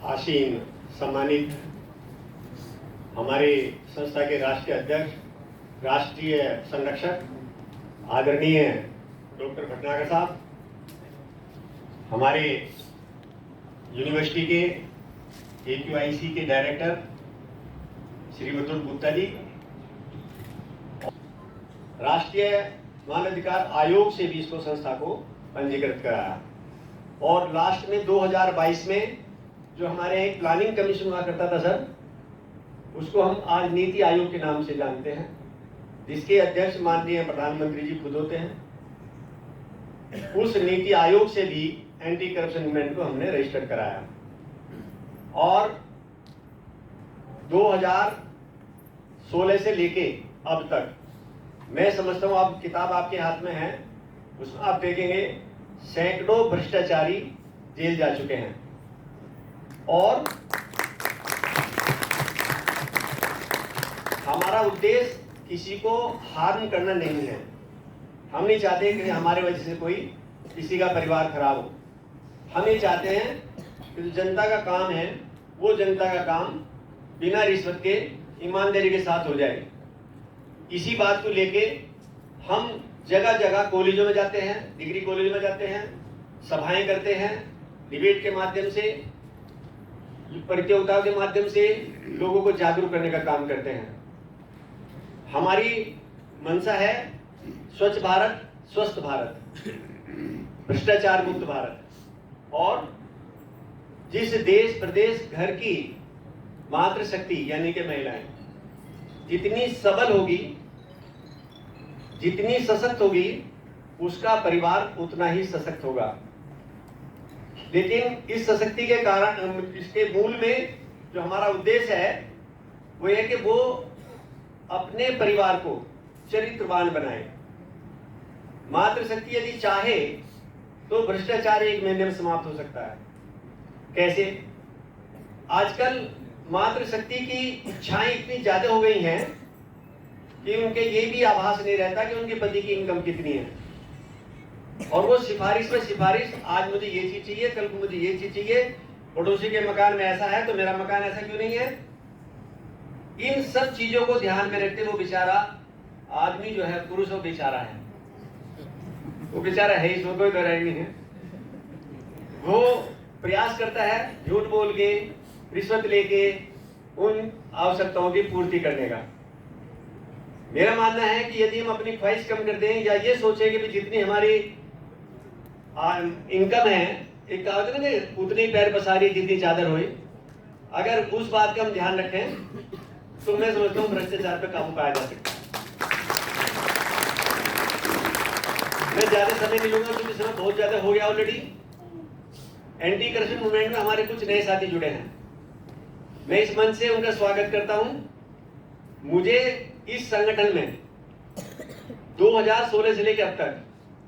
आसीन सम्मानित हमारे संस्था के राष्ट्रीय अध्यक्ष, राष्ट्रीय संरक्षक आदरणीय डॉक्टर भटनागर साहब, हमारे यूनिवर्सिटी के AQIC के डायरेक्टर श्री मधुर गुप्ता जी, राष्ट्रीय मानवाधिकार आयोग से भी इसको संस्था को पंजीकृत कराया और लास्ट में 2022 में जो हमारे एक प्लानिंग कमीशन हुआ करता था सर, उसको हम आज नीति आयोग के नाम से जानते हैं, जिसके अध्यक्ष माननीय प्रधानमंत्री जी खुद होते हैं। उस नीति आयोग से भी एंटी करप्शन मूवमेंट को हमने रजिस्टर कराया और 2016 से लेके अब तक मैं समझता हूँ, आप किताब आपके हाथ में है, उसमें आप देखेंगे सैकड़ों भ्रष्टाचारी जेल जा चुके हैं और हमारा उद्देश्य किसी को हार्म करना नहीं है। हम नहीं चाहते कि हमारे वजह से कोई किसी का परिवार खराब हो। हम ये चाहते हैं कि जो जनता का काम है वो जनता का काम बिना रिश्वत के ईमानदारी के साथ हो जाए। इसी बात को लेके हम जगह जगह कॉलेजों में जाते हैं, डिग्री कॉलेज में जाते हैं, सभाएं करते हैं, डिबेट के माध्यम से, प्रतियोगिताओं के माध्यम से लोगों को जागरूक करने का काम करते हैं। हमारी मंशा है स्वच्छ भारत, स्वस्थ भारत, भ्रष्टाचार मुक्त भारत और जिस देश प्रदेश घर की मातृशक्ति यानी कि महिलाएं जितनी सबल होगी, जितनी सशक्त होगी, उसका परिवार उतना ही सशक्त होगा। लेकिन इस सशक्ति के कारण, इसके मूल में जो हमारा उद्देश्य है वो है कि वो अपने परिवार को चरित्रवान बनाए। मातृशक्ति यदि चाहे तो भ्रष्टाचार 1 महीने में समाप्त हो सकता है। कैसे? आजकल मातृशक्ति की इच्छाएं इतनी ज्यादा हो गई हैं कि उनके ये भी आभास नहीं रहता कि उनके पति की इनकम कितनी है और वो सिफारिश पे सिफारिश, आज मुझे ये चीज चाहिए, कल को मुझे ये चीज चाहिए, पड़ोसी के मकान में ऐसा है तो मेरा मकान ऐसा क्यों नहीं है। इन सब चीजों को ध्यान में रखते वो बेचारा आदमी जो है, पुरुष वो बेचारा है, वो बेचारा है, इसमें कोई गहराई नहीं है। वो प्रयास करता है झूठ बोल के, रिश्वत लेके उन आवश्यकताओं की पूर्ति करने का। मेरा मानना है कि यदि हम अपनी ख्वाहिश कम कर दें या ये सोचें कि जितनी हमारी इनकम है, एक कहावत है ना, उतनी पैर पसारी जितनी चादर होई, अगर उस बात का हम ध्यान रखें तो मैं समझता हूँ भ्रष्टाचार पे काबू पाया जा सकता है। मैं ज्यादा समय नहीं लूंगा क्योंकि समय बहुत ज्यादा हो गया ऑलरेडी। एंटी करप्शन मूवमेंट में हमारे कुछ नए साथी जुड़े हैं, मैं इस मंच से उनका स्वागत करता हूं। मुझे इस संगठन में 2016 से लेकर अब तक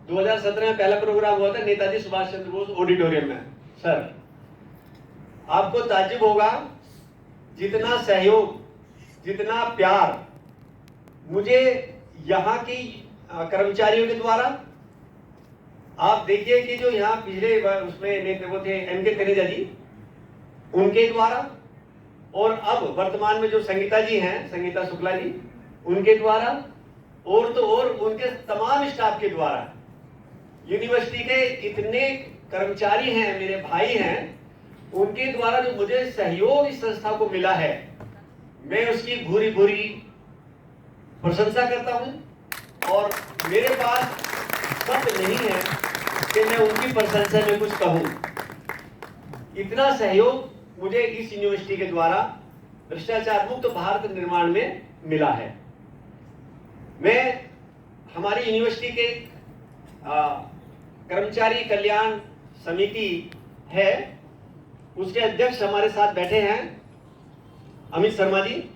2017 में पहला प्रोग्राम हुआ था नेताजी सुभाष चंद्र बोस ऑडिटोरियम में। सर, आपको ताज्जुब होगा जितना सहयोग, जितना प्यार मुझे यहाँ की कर्मचारियों के द्वारा, आप देखिए कि जो यहाँ पिछले उसमें वो थे MK तनेजा जी, उनके द्वारा, और अब वर्तमान में जो संगीता जी हैं, संगीता शुक्ला जी, उनके द्वारा, और तो और उनके तमाम स्टाफ के द्वारा, यूनिवर्सिटी के इतने कर्मचारी हैं, मेरे भाई हैं, उनके द्वारा जो मुझे सहयोग इस संस्था को मिला है, मैं उसकी भूरी भूरी प्रशंसा करता हूं और मेरे पास शब्द नहीं है कि मैं उनकी प्रशंसा में कुछ कहूं। इतना सहयोग मुझे इस यूनिवर्सिटी के द्वारा भ्रष्टाचार मुक्त भारत निर्माण में मिला है। मैं हमारी यूनिवर्सिटी के कर्मचारी कल्याण समिति है, उसके अध्यक्ष हमारे साथ बैठे हैं अमित शर्मा जी।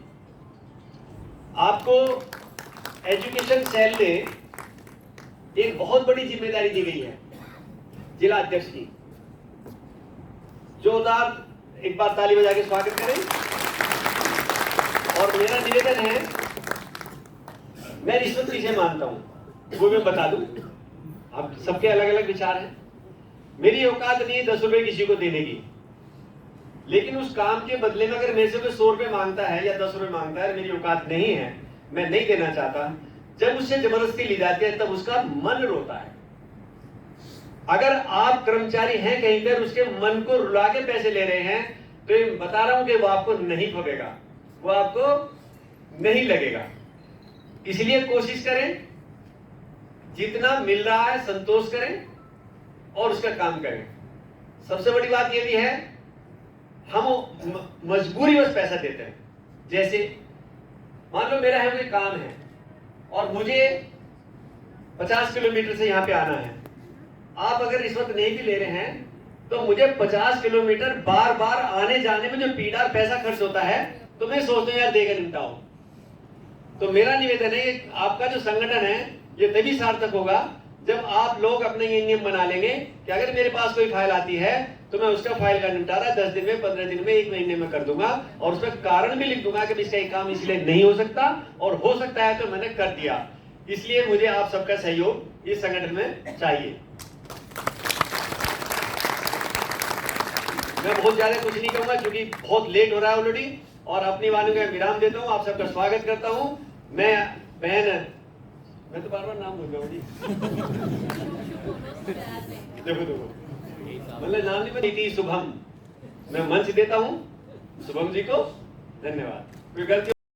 आपको एजुकेशन सेल में एक बहुत बड़ी जिम्मेदारी दी गई है जिला अध्यक्ष की। जोरदार एक बार ताली बजा के स्वागत करें। और मेरा निवेदन है, मैं रिश्वत किसे मानता हूं वो मैं बता दूं, अब सबके अलग अलग विचार हैं। मेरी औकात नहीं 10 रुपए किसी को देने की, लेकिन उस काम के बदले में अगर मेरे से कोई 100 रुपए मांगता है या 10 रुपए मांगता है, मेरी औकात नहीं है, मैं नहीं देना चाहता, जब उससे जबरदस्ती ली जाती है तब उसका मन रोता है। अगर आप कर्मचारी हैं कहीं पर, उसके मन को रुला के पैसे ले रहे हैं, तो बता रहा हूं कि वो आपको नहीं फबेगा, वो आपको नहीं लगेगा। इसलिए कोशिश करें, जितना मिल रहा है संतोष करें और उसका काम करें। सबसे बड़ी बात यह भी है, हम मजबूरी बस पैसा देते हैं। जैसे मान लो मेरा है कोई काम है और मुझे 50 किलोमीटर से यहां पे आना है, आप अगर रिश्वत नहीं भी ले रहे हैं तो मुझे 50 किलोमीटर बार बार आने जाने में जो पीड़ा और पैसा खर्च होता है, तो मैं सोचता हूं यार देकर निपटाओ। तो मेरा निवेदन है, आपका जो संगठन है ये तभी सार्थक होगा जब आप लोग अपने ये नियम बना लेंगे कि अगर मेरे पास कोई फाइल आती है तो मैं उसका फाइल का निपटारा 10 दिन में, 15 दिन में, 1 महीने में कर दूंगा, और उसमें कारण भी लिख दूंगा कि इसका एक काम इसलिए नहीं हो सकता और हो सकता है तो मैंने कर दिया। इसलिए मुझे आप सबका सहयोग इस संगठन में चाहिए। मैं बहुत ज्यादा कुछ नहीं कहूंगा क्योंकि बहुत लेट हो रहा है ऑलरेडी, और अपनी वाणी का विराम देता हूं। आप सबका स्वागत करता हूं। मैं तो बार बार नाम भूल गया जी। देखो मतलब नाम नहीं, नीति शुभम मैं मंच देता हूं शुभम जी को। धन्यवाद। कोई गलती